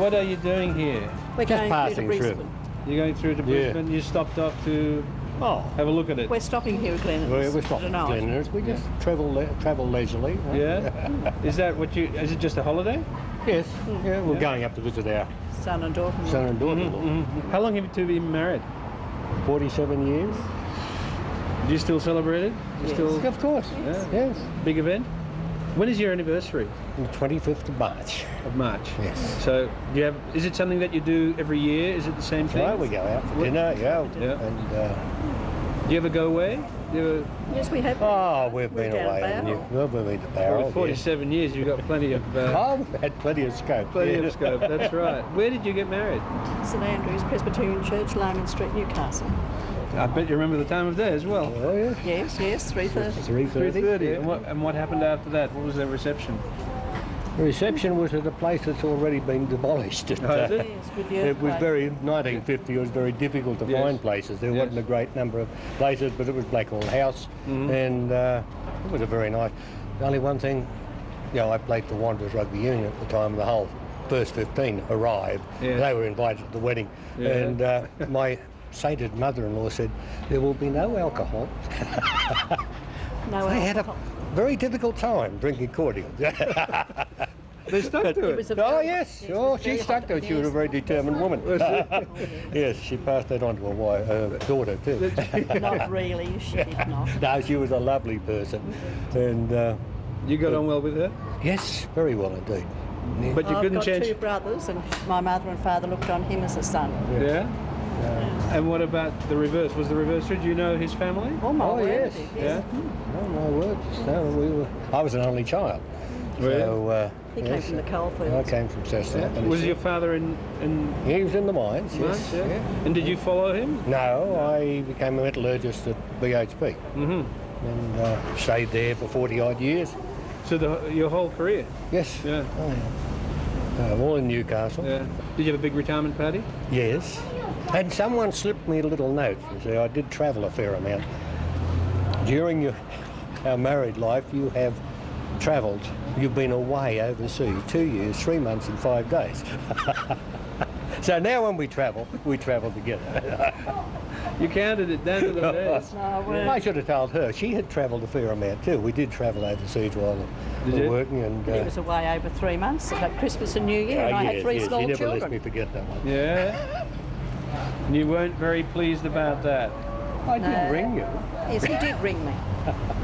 What are you doing here? We're Just going passing through to through. Brisbane. You're going through to Brisbane. You stopped off to have a look at it. We're stopping here at Glenelg. We're stopping at Glenelg. We just travel leisurely. Right? Yeah. Is that what you? Is it just a holiday? Yes. Yeah. We're going up to visit our Son and daughter. son and daughter. How long have you two been married? 47 years. Do you still celebrate it? Do you still? Of course. Yeah. Yes. Big event. When is your anniversary? The 25th of March. Of March. Yes. So do you have? Is it something that you do every year? Is it the same thing? Right, we go out for dinner. Yeah. And do you ever go away? Do you ever... Yes, we have. we've been away. We've been to Barrel. Well, 47 years, you've got plenty of... we've had plenty of scope. Plenty of scope, that's right. Where did you get married? St Andrew's Presbyterian Church, Longman Street, Newcastle. I bet you remember the time of day as well. Oh, yeah. Yes, 3:30. 3:30. Yeah. And what happened after that? What was the reception? The reception was at a place that's already been demolished. Oh, is it? Yes, with the It was earthquake. 1950, it was very difficult to find places. There wasn't a great number of places, but it was Blackwall House, and it was a very nice. The only one thing, I played for Wanderers Rugby Union at the time, the whole first 15 arrived. Yeah. They were invited to the wedding, and my sainted mother-in-law said, there will be no alcohol. No They had a alcohol. very difficult time drinking cordial. They stuck to it. Yes. Oh, she stuck to it. She was a very determined woman. Yes, she passed that on to her daughter too. Not really, she did not. No, she was a lovely person. And You got on well with her? yes, very well indeed. Yeah. But you couldn't I've got change... two brothers, and my mother and father looked on him as a son. Yeah? And what about the reverse? Was the reverse true? Do you know his family? Oh, my word, yes. Yeah? Oh my word. No, I was an only child. So, He came from the coalfields. I came from Cessna. Yeah. Was your father in He was in the mines, yes. Mines, yeah. And did you follow him? No, I became a metallurgist at BHP. And stayed there for 40 odd years. So your whole career? Yes. Yeah. Oh, yeah. All in Newcastle. Yeah. Did you have a big retirement party? Yes. And someone slipped me a little note. You see, I did travel a fair amount. During our married life, you have travelled. You've been away overseas 2 years, 3 months and 5 days. So now when we travel together. You counted it down to the days. I should have told her. She had travelled a fair amount too. We did travel overseas while we were working. And He was away over 3 months, like Christmas and New Year, and I had three small you never children. let me forget that one. Yeah? And you weren't very pleased about that? I did ring you. Yes, he did ring me.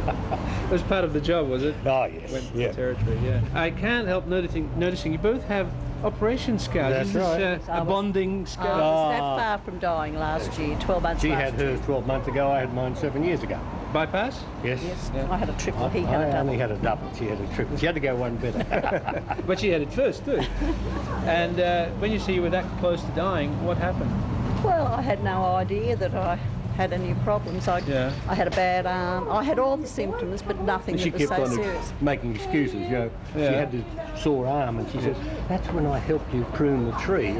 It was part of the job, was it? Oh, yes. Went to the territory, yeah. I can't help noticing you both have operation scars. That's Is this right. a bonding I scar? was that far from dying last year, 12 months She last had year. hers 12 months ago. I had mine 7 years ago. Bypass? Yes. Yes, Yeah. I had a triple, he had a I double. only had a double. She had a triple. She had to go one better. But she had it first too. And when you say you were that close to dying, what happened? Well, I had no idea that I had any problems. I had a bad arm. I had all the symptoms, but nothing She that was kept so on serious. making excuses, She had this sore arm, and she said, "That's when I helped you prune the tree."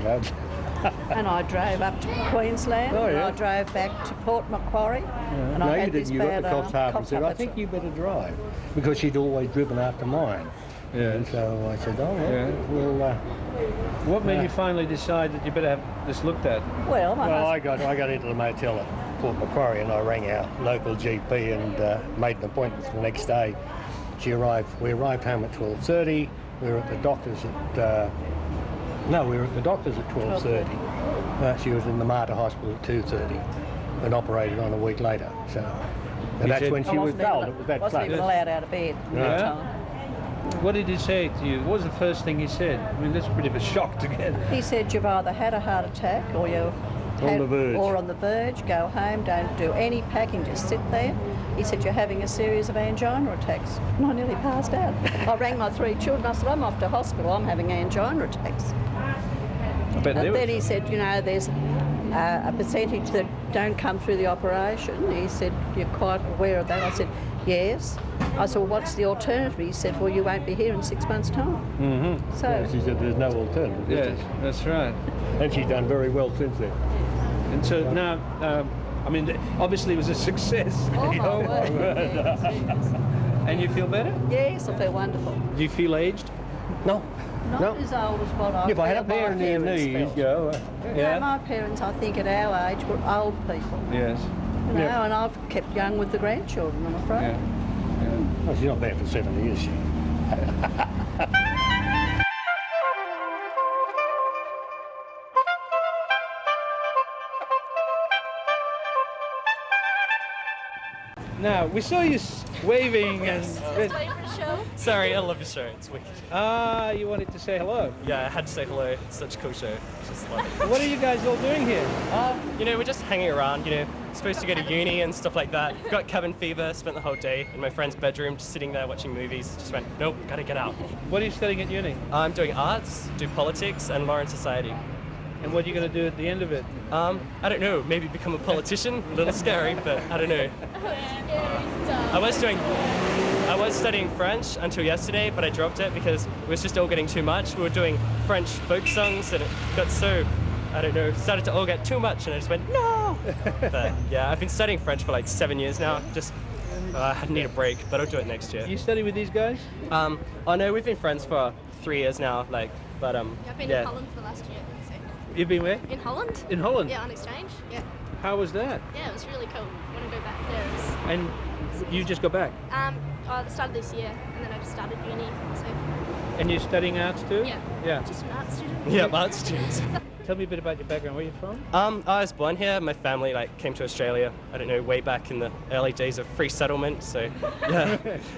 And I drove up to Queensland, Oh, and yeah. I drove back to Port Macquarie, and No, I you had this didn't. You got bad the Coffs Harbour and said, "I think you better drive," because she'd always driven after mine. Yeah. And so I said, "Oh, well, Yeah. we'll." What made you finally decide that you better have this looked at? Well, my Well, husband, I got into the motel at Port Macquarie, and I rang our local GP and made an appointment for the next day. We arrived home at 12:30. We were at the doctor's at. We were at the doctor's at 12:30. She was in the Mater Hospital at 2:30, and operated on a week later. So, and that's when she was dull. It was that wasn't close. even allowed out of bed at the Yeah. time. What did he say to you? What was the first thing he said? I mean, that's a bit of a shock to get. He said, you've either had a heart attack or you're On the verge. or on the verge, go home, don't do any packing, just sit there. He said, you're having a series of angina attacks. And I nearly passed out. I rang my 3 children, I said, I'm off to hospital, I'm having angina attacks. I bet And then he said, there's a percentage that don't come through the operation. He said, you're quite aware of that? I said, yes. I said, well, what's the alternative? He said, well, you won't be here in 6 months' time. Mm-hmm. So She said there's no alternative. Yes, that's right. And she's done very well since then. And so now, I mean, obviously it was a success. Oh, you my know? word. Yes. And you feel better? Yes, I feel wonderful. Do you feel aged? No. Not No. as old as what I If I had a felt my pair in their parents knees, felt. go. No, my parents, I think, at our age, were old people. Yes. You know, Yeah. and I've kept young with the grandchildren, I'm afraid. Yeah. Well, she's not bad for 70, is she? Now, we saw you waving and... Sorry, I love your show. It's wicked. Ah, you wanted to say hello. Yeah, I had to say hello. It's such a cool show. Just love it. What are you guys all doing here? You know, we're just hanging around, you know, supposed to go to uni and stuff like that. Got cabin fever, spent the whole day in my friend's bedroom, just sitting there watching movies. Just went, nope, gotta get out. What are you studying at uni? I'm doing arts, do politics, and law and society. And what are you going to do at the end of it? I don't know, maybe become a politician. A little scary, but I don't know. I was studying French until yesterday, but I dropped it because it was just all getting too much. We were doing French folk songs and it got so, I don't know, started to all get too much and I just went, no! But yeah, I've been studying French for like 7 years now. Just, I need a break, but I'll do it next year. You study with these guys? Oh no, we've been friends for 3 years now, like, but Yeah, I've been in Holland for the last year. So. You've been where? In Holland? In Holland? Yeah, on exchange. Yeah. How was that? Yeah, it was really cool. I want to go back there. And you just got back? At the start of this year, and then I just started uni. So. And you're studying arts too? Yeah. Yeah. Just an art student. yeah, art students. Tell me a bit about your background. Where are you from? I was born here. My family came to Australia, I don't know, way back in the early days of free settlement, so yeah.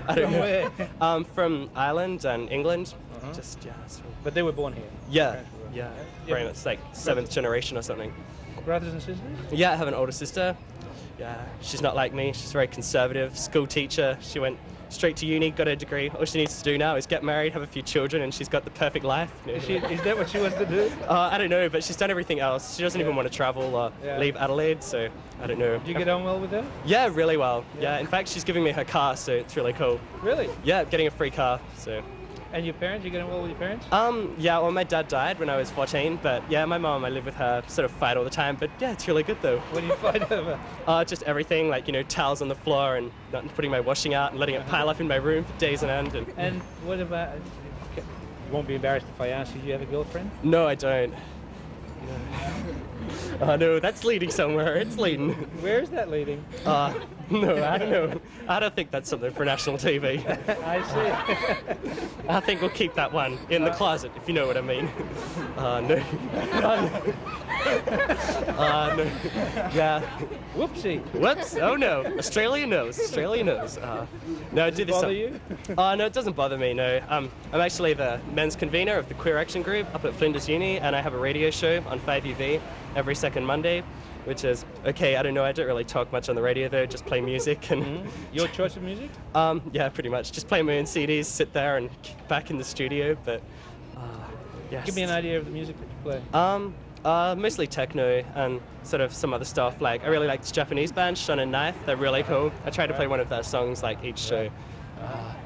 I don't From know. where? From Ireland and England. Just, yeah. But they were born here? Yeah, Parents were. yeah. Yeah. Very much like 7th generation or something. Brothers and sisters? Yeah, I have an older sister. Yeah, she's not like me. She's very conservative, school teacher. She went straight to uni, got her degree. All she needs to do now is get married, have a few children, and she's got the perfect life. You know? Is that what she wants to do? I don't know, but she's done everything else. She doesn't even want to travel or leave Adelaide, so I don't know. Do you get on well with her? Yeah, really well. Yeah, in fact, she's giving me her car, so it's really cool. Really? Yeah, getting a free car, so. And your parents? You get on well with your parents? Yeah, well, my dad died when I was 14, but yeah, my mom, I live with her, sort of fight all the time, but yeah, it's really good though. What do you fight over? Just everything, like, you know, towels on the floor and not putting my washing out and letting it pile up in my room for days on end. And what about, you won't be embarrassed if I ask you, do you have a girlfriend? No, I don't. No. Oh no, that's leading somewhere, it's leading. Where is that leading? No, I don't know. I don't think that's something for national TV. I see. I think we'll keep that one in the closet, if you know what I mean. No. No. Yeah. Whoopsie. Whoops. Oh no. Australia knows. Australia knows. No, do this. Bother you? No, it doesn't bother me. No. I'm actually the men's convener of the Queer Action Group up at Flinders Uni, and I have a radio show on 5UV every second Monday, which is okay. I don't know. I don't really talk much on the radio though. Just play music and. Your choice of music? Yeah, pretty much. Just play my own CDs, sit there and kick back in the studio. But yes. Give me an idea of the music that you play. Mostly techno and sort of some other stuff. Like, I really like this Japanese band, Shun and Knife. They're really cool. I try to play one of their songs like each show.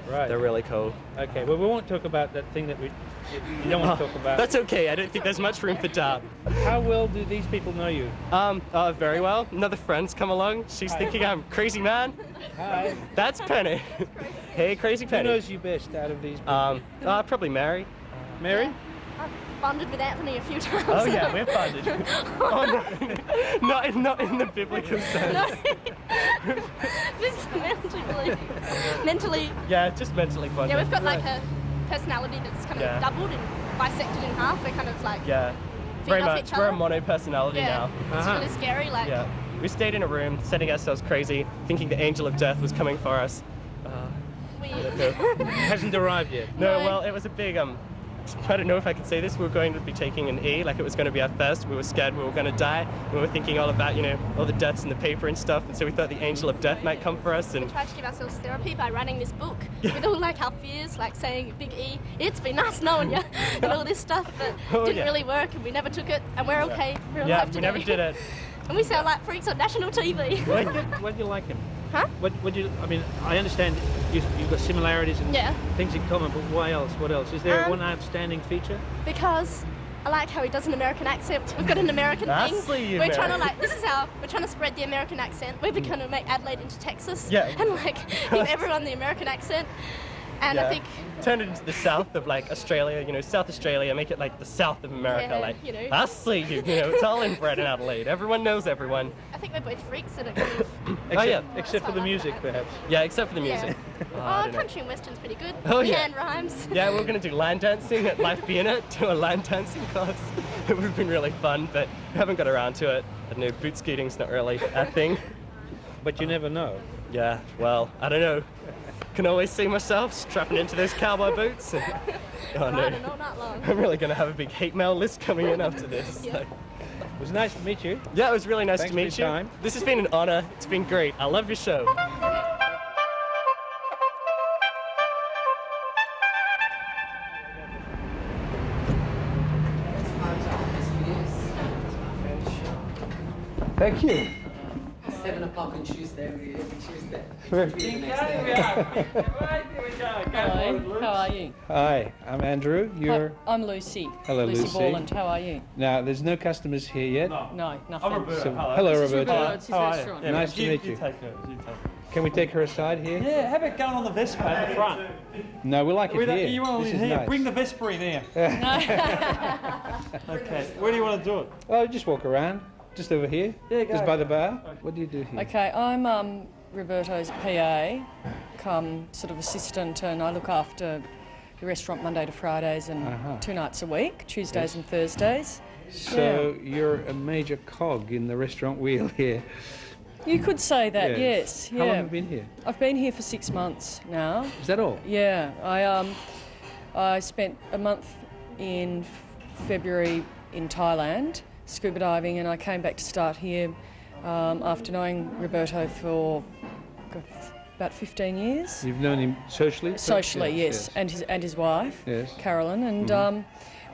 Right. They're really cool. Okay, well, we won't talk about that thing that you don't want to talk about. That's okay. I don't think there's much room for doubt. How well do these people know you? Very well. Another friend's come along. She's thinking I'm crazy man. Hi. That's Penny. Hey, crazy Who Penny. knows you best out of these people? Probably Mary. Mary? I've bonded with Anthony a few times. Oh yeah, we're bonded. Oh, no. not in the biblical sense. No. Just mentally. Yeah, just mentally bonded. Yeah, we've got like a personality that's kind of doubled and bisected in half. We're kind of like Yeah, feed very off much. each We're a other. mono personality Yeah, now. it's really scary. Like, Yeah, we stayed in a room, setting ourselves crazy, thinking the angel of death was coming for us. weird. Hasn't arrived yet. No, No. well, it was a big I don't know if I can say this. We were going to be taking an E, like it was going to be our first. We were scared we were going to die. We were thinking all about, you know, all the deaths in the paper and stuff. And so we thought the angel of death might come for us. And We tried to give ourselves therapy by writing this book with all like our fears, like saying big E, it's been nice knowing you, and all this stuff, but didn't really work, and we never took it, and we're okay. We're alive yeah, today. we never did it. And we sound like freaks on national TV. What do you like him? Huh? What do you? I mean, I understand you've got similarities and Yeah. things in common, but why else? What else? Is there Um, one outstanding feature? Because I like how he does an American accent. We've got an American I thing. see you, We're trying to Mary. we're trying to spread the American accent. We're going to make Adelaide into Texas. Yeah. And like give everyone the American accent. And I think turn it into the south of like Australia, you know, South Australia, make it like the south of America, Yeah, like you know. I see you, you know, it's all inbred in Adelaide. Everyone knows everyone. I think we're both freaks in it. Kind of. Except for the music, perhaps. Yeah, except for the Yeah. music. I don't know. Country and western's pretty good. Oh, yeah. Hand rhymes. Yeah, we're gonna do line dancing at Life Be In It, do a line dancing class. It would have been really fun, but we haven't got around to it. I don't know, boot skating's not really a thing. But you never know. Yeah, well, I don't know. Can always see myself strapping into those cowboy boots. And, oh no, Riding all night long. I'm really gonna have a big hate mail list coming in after this. Yeah. So. It was nice to meet you. Yeah, it was really nice Thanks to for meet your you. time. This has been an honor. It's been great. I love your show. Thank you. 7 o'clock on Tuesday, every Tuesday. Hello, how are you? Hi, I'm Andrew. You're... I'm Lucy. Hello, Lucy. Borland, how are you? Now, there's no customers here yet. No, nothing. So, hello, This is Roberta. Roberta, it's his restaurant. Yeah, Nice to meet you. You take her. You take her. Can we take her aside here? Yeah, have it going on the Vespa at the front. No, we like it here. You want This to is here? nice. Bring the Vespri there. Okay, where do you want to do it? Oh, just walk around. Just over here. Yeah, go. Just by the bar. What do you do here? Okay, I'm Roberto's PA, come sort of assistant, and I look after the restaurant Monday to Fridays and 2 nights a week, Tuesdays and Thursdays. So you're a major cog in the restaurant wheel here. You could say that, yes. How long have you been here? I've been here for 6 months now. Is that all? Yeah, I spent a month in February in Thailand, scuba diving, and I came back to start here after knowing Roberto for about 15 years. You've known him socially? Socially, yes. And his wife, Yes. Carolyn, and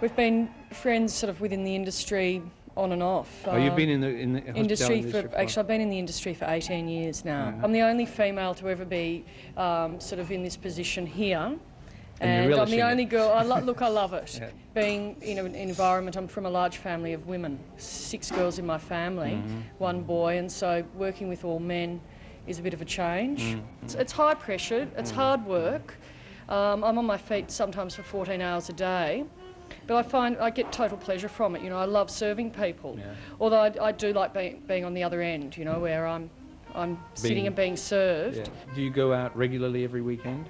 we've been friends sort of within the industry on and off. Oh, you've been in the industry hospitality for actually I've been in the industry for 18 years now. I'm the only female to ever be sort of in this position here. And I'm the only girl. I love it. Yeah. Being in an environment, I'm from a large family of women, 6 girls in my family, 1 boy, and so working with all men is a bit of a change. It's high pressure, it's hard work. I'm on my feet sometimes for 14 hours a day, but I find I get total pleasure from it. You know, I love serving people, although I do like being on the other end, you know, where I'm sitting and being served. Yeah. Do you go out regularly every weekend?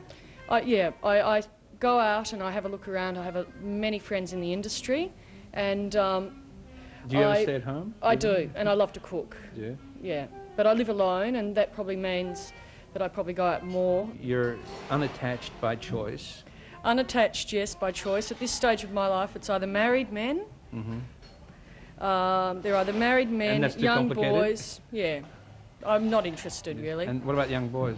I go out and I have a look around. I have many friends in the industry, and Do you ever stay at home? I do, and I love to cook. Do you? Yeah, but I live alone, and that probably means that I probably go out more. You're unattached by choice. Unattached, yes, by choice. At this stage of my life, it's either married men. They're either married men, And that's too young complicated? boys. Yeah, I'm not interested really. And what about young boys?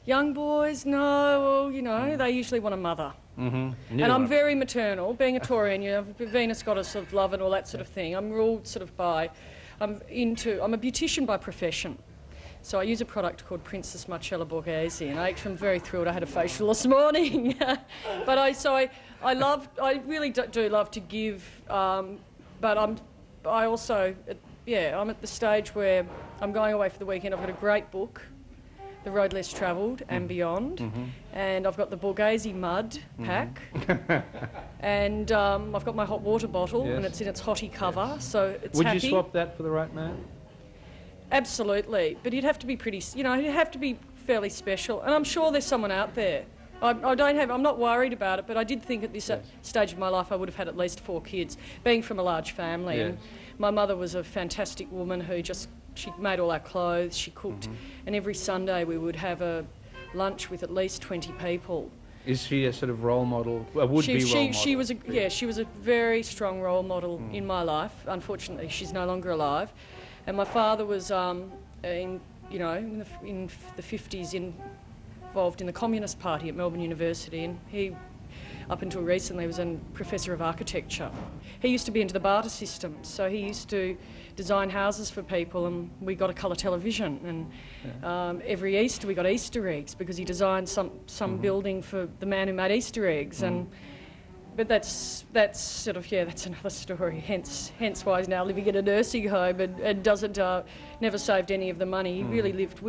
Young boys, no, well, you know, they usually want a mother. And Neither I'm one. very maternal. Being a Taurian, you know, Venus goddess of love and all that sort of thing. I'm ruled sort of by, I'm a beautician by profession. So I use a product called Princess Marcella Borghese, and I'm very thrilled. I had a facial this morning. But I really do love to give, but I'm at the stage where I'm going away for the weekend. I've got a great book, The Road Less Travelled and Beyond, and I've got the Borghese mud pack, and I've got my hot water bottle, and it's in its hottie cover, so it's Would happy. you swap that for the right man? Absolutely, but you'd have to be pretty, you know, you'd have to be fairly special, and I'm sure there's someone out there. I'm not worried about it, but I did think at this stage of my life I would have had at least 4 kids, being from a large family. Yes. And my mother was a fantastic woman who she made all our clothes, she cooked, and every Sunday we would have a lunch with at least 20 people. Is she a sort of role model? A would-be role model? She was a very strong role model in my life. Unfortunately, she's no longer alive. And my father was in the 50s involved in the Communist Party at Melbourne University, and he, up until recently, was a professor of architecture. He used to be into the barter system, so he used to design houses for people, and we got a colour television, and every Easter we got Easter eggs because he designed some building for the man who made Easter eggs, and but that's sort of, that's another story. Hence why he's now living in a nursing home and doesn't never saved any of the money. We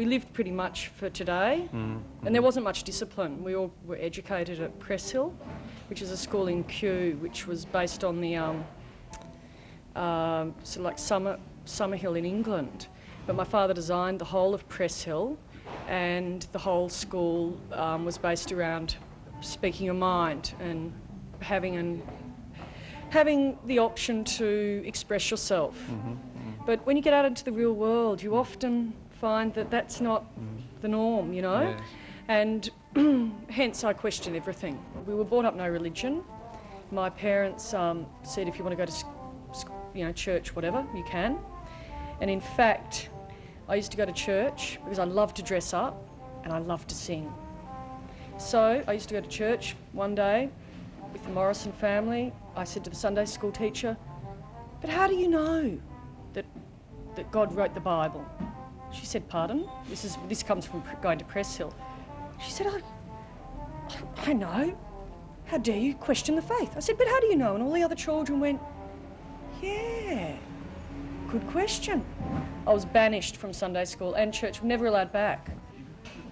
lived pretty much for today, and there wasn't much discipline. We all were educated at Press Hill, which is a school in Kew, which was based on the sort of like Summerhill in England. But my father designed the whole of Press Hill, and the whole school was based around speaking your mind and having the option to express yourself. But when you get out into the real world, you often find that that's not the norm, you know? Yes. And hence I question everything. We were brought up no religion. My parents said if you want to go to church, whatever, you can. And in fact, I used to go to church because I loved to dress up and I loved to sing. So I used to go to church one day with the Morrison family. I said to the Sunday school teacher, "But how do you know that God wrote the Bible?" She said, "Pardon?" This comes from going to Press Hill. She said, I know. How dare you question the faith? I said, "But how do you know?" And all the other children went, "Yeah, good question." I was banished from Sunday school and church, never allowed back.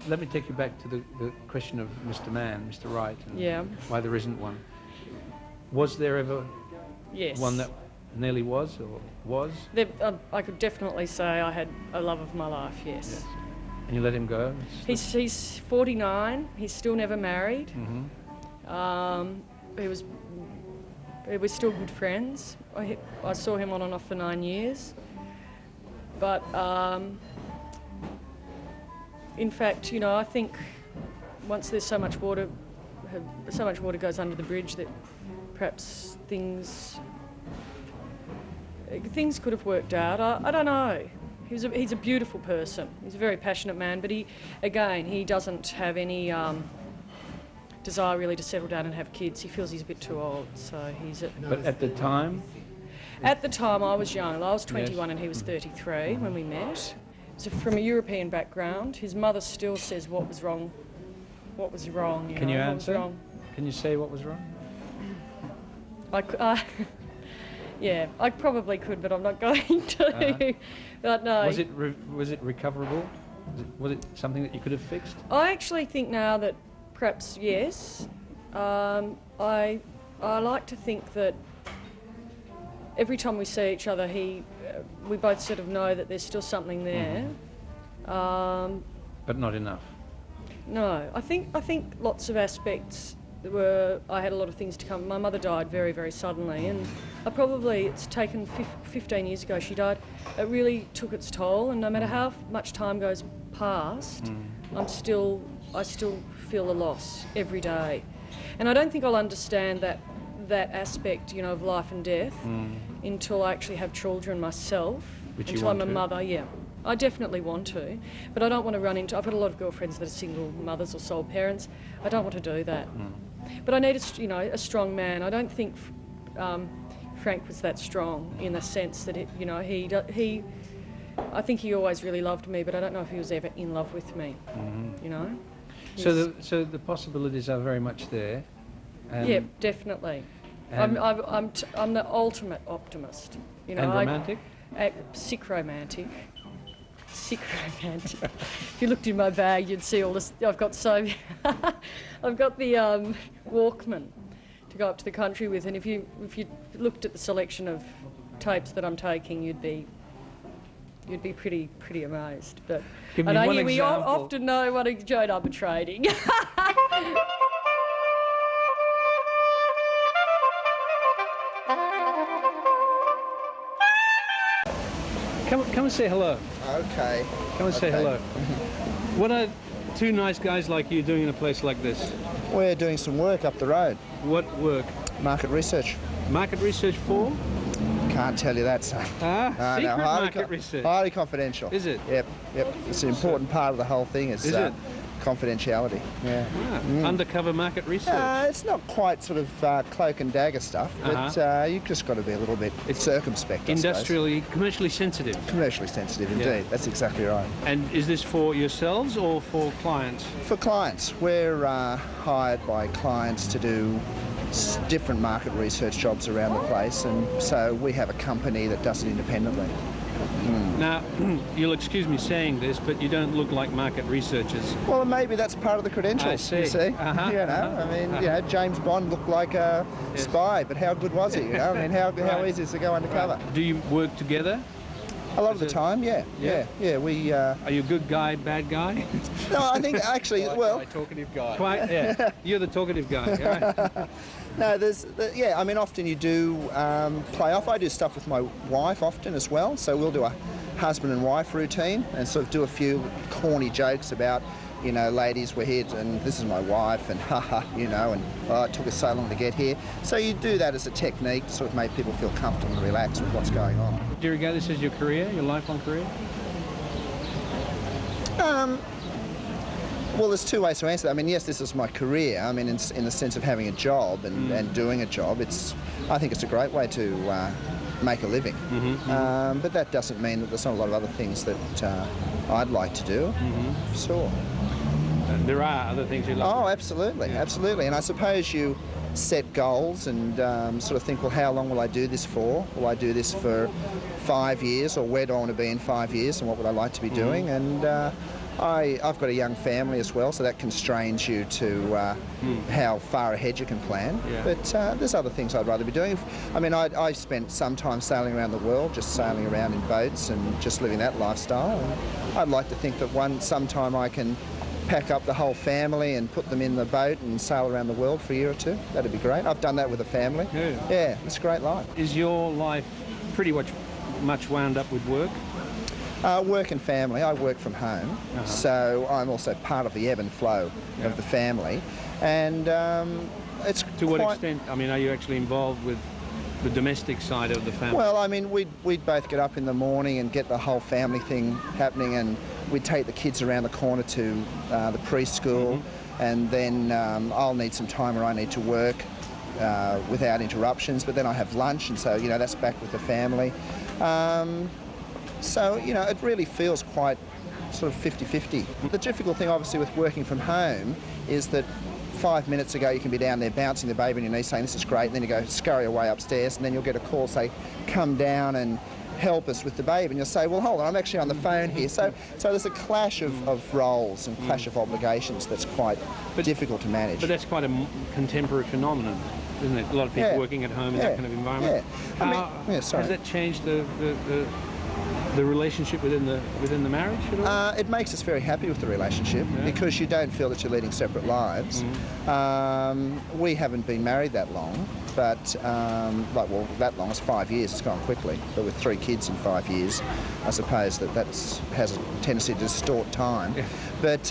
Let me take you back to the question of Mr. Mann, Mr. Wright, and why there isn't one. Was there ever one that nearly was or was? I could definitely say I had a love of my life, yes. And you let him go? He's 49, he's still never married. We're still good friends. I saw him on and off for 9 years. But in fact, I think once there's so much water goes under the bridge that perhaps things could have worked out. I don't know. He's a beautiful person. He's a very passionate man, but he doesn't have any desire really to settle down and have kids. He feels he's a bit too old, so he's. But at the time? At the time, I was young. I was 21 and he was 33 when we met. So from a European background, his mother still says what was wrong. What was wrong? Can you answer? Can you say what was wrong? Yeah, I probably could, but I'm not going to. But no. Was it recoverable? Was it something that you could have fixed? I actually think now that perhaps yes. I like to think that every time we see each other, we both sort of know that there's still something there. But not enough. No, I think lots of aspects I had a lot of things to come. My mother died very, very suddenly, and it's taken 15 years ago she died. It really took its toll, and no matter how much time goes past, I still feel the loss every day. And I don't think I'll understand that aspect, of life and death until I actually have children myself. Until I'm a mother, yeah. I definitely want to, but I don't want to run into... I've got a lot of girlfriends that are single mothers or sole parents. I don't want to do that. But I need a strong man. I don't think Frank was that strong in the sense that I think he always really loved me, but I don't know if he was ever in love with me. So the possibilities are very much there. Yeah, definitely. I'm the ultimate optimist. And romantic? Sick romantic. If you looked in my bag, you'd see all this. I've got the Walkman to go up to the country with, and if you looked at the selection of tapes that I'm taking, you'd be pretty amazed. But Give me one we example. often know what a joint arbitrating. Come and say hello. Okay. Come and say hello. What are two nice guys like you doing in a place like this? We're doing some work up the road. What work? Market research. Market research for? Can't tell you that, son. Secret market research. Highly confidential. Is it? Yep. It's an important part of the whole thing. Is it? Confidentiality. Yeah. Undercover market research. It's not quite sort of cloak and dagger stuff, but you've just got to be a little bit circumspect. Industrially, commercially sensitive. Commercially sensitive, indeed. Yeah. That's exactly right. And is this for yourselves or for clients? For clients. We're hired by clients to do different market research jobs around the place, and so we have a company that does it independently. Now, you'll excuse me saying this, but you don't look like market researchers. Well, maybe that's part of the credentials, I see. you see. I mean, James Bond looked like a spy, but how good was he, I mean, how easy is it to go undercover? Do you work together? A lot of the time, yeah. We. Are you a good guy, bad guy? No, I think actually, talkative guy. Quite, yeah. You're the talkative guy, right? No, I mean, often you do play off. I do stuff with my wife often as well, so we'll do a husband and wife routine and sort of do a few corny jokes about, ladies, we're here and this is my wife and haha, and it took us so long to get here. So you do that as a technique to sort of make people feel comfortable and relaxed with what's going on. Do you regard this as your career, your lifelong career? Well, there's two ways to answer that. I mean, yes, this is my career. I mean, in the sense of having a job and doing a job, I think it's a great way to make a living. But that doesn't mean that there's not a lot of other things that I'd like to do. Sure. There are other things you like. Oh, absolutely, absolutely. And I suppose you set goals and sort of think, well, how long will I do this for? Will I do this for 5 years, or where do I want to be in 5 years, and what would I like to be doing? And I've got a young family as well, so that constrains you to how far ahead you can plan. But there's other things I'd rather be doing. I mean, I spent some time sailing around the world, just sailing around in boats and just living that lifestyle. And I'd like to think that sometime I can pack up the whole family and put them in the boat and sail around the world for a year or two. That'd be great. I've done that with a family. Yeah, it's a great life. Is your life pretty much wound up with work? Work and family. I work from home, so I'm also part of the ebb and flow of the family. And it's to what extent? I mean, are you actually involved with the domestic side of the family? Well, I mean, we'd both get up in the morning and get the whole family thing happening, and we'd take the kids around the corner to the preschool, and then I'll need some time where I need to work without interruptions, but then I have lunch, and so, that's back with the family. So, it really feels quite sort of 50-50. The difficult thing, obviously, with working from home is that 5 minutes ago you can be down there bouncing the baby on your knee saying this is great, and then you go scurry away upstairs, and then you'll get a call say come down and help us with the baby, and you'll say, well, hold on, I'm actually on the phone here. So there's a clash of roles and clash of obligations that's quite difficult to manage. But that's quite a contemporary phenomenon, isn't it? A lot of people working at home in that kind of environment. Has that changed the relationship within the marriage at all? It makes us very happy with the relationship because you don't feel that you're leading separate lives. We haven't been married that long, but that long is 5 years. It's gone quickly. But with 3 kids in 5 years, I suppose that has a tendency to distort time. But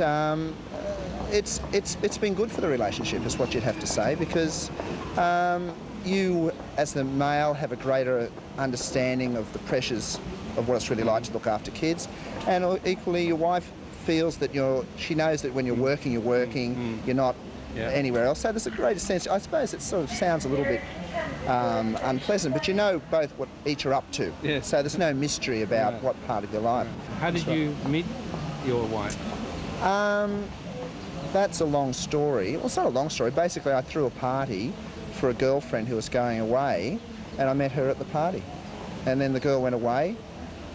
it's been good for the relationship, is what you'd have to say, because you, as the male, have a greater understanding of the pressures of what it's really like to look after kids, and equally your wife feels that she knows that when you're working, you're not anywhere else. So there's a greater sense. I suppose it sort of sounds a little bit unpleasant, but you know both what each are up to. So there's no mystery about what part of your life. How did you meet your wife? That's a long story. Well, it's not a long story. Basically, I threw a party for a girlfriend who was going away, and I met her at the party. And then the girl went away,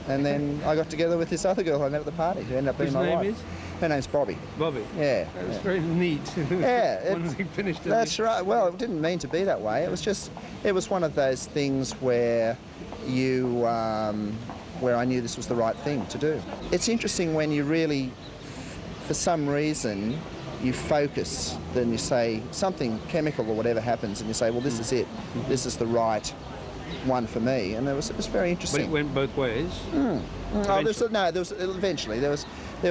and then I got together with this other girl I met at the party, who ended up being my wife. Whose name is? Her name's Bobby. Bobby? Yeah. That was very neat. Yeah. Finished it. That's right. Well, it didn't mean to be that way. It was one of those things where where I knew this was the right thing to do. It's interesting when you really, for some reason, you focus, then you say something chemical or whatever happens, and you say, well, this is it. This is the right one for me, and it was very interesting. But it went both ways. Eventually there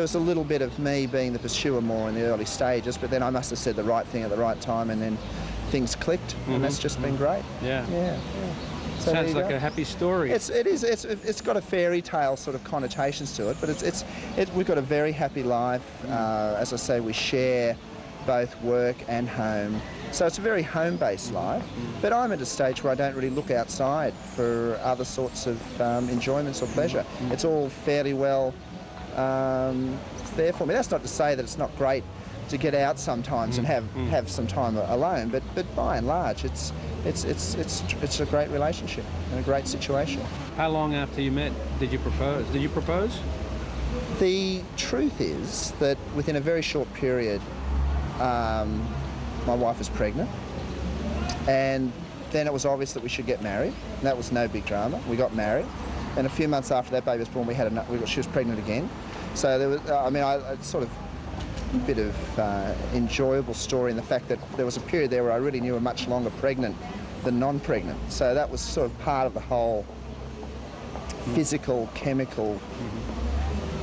was a little bit of me being the pursuer more in the early stages, but then I must have said the right thing at the right time, and then things clicked, and that's just been great. Yeah. So sounds like a happy story. It's got a fairy tale sort of connotations to it, but we've got a very happy life. As I say, we share both work and home. So it's a very home-based life, but I'm at a stage where I don't really look outside for other sorts of enjoyments or pleasure. It's all fairly well there for me. That's not to say that it's not great to get out sometimes and have some time alone. But by and large, it's a great relationship and a great situation. How long after you met did you propose? Did you propose? The truth is that within a very short period, my wife was pregnant, and then it was obvious that we should get married. And that was no big drama. We got married, and a few months after that baby was born, she was pregnant again. So there was, it's sort of a bit of enjoyable story in the fact that there was a period there where I really knew her much longer pregnant than non-pregnant. So that was sort of part of the whole physical, chemical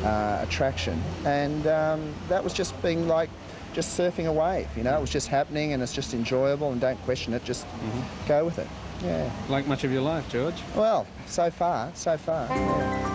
attraction, and that was just being like just surfing a wave, you know. It was just happening, and it's just enjoyable, and don't question it, just go with it. Yeah. Like much of your life, George? Well, so far, yeah.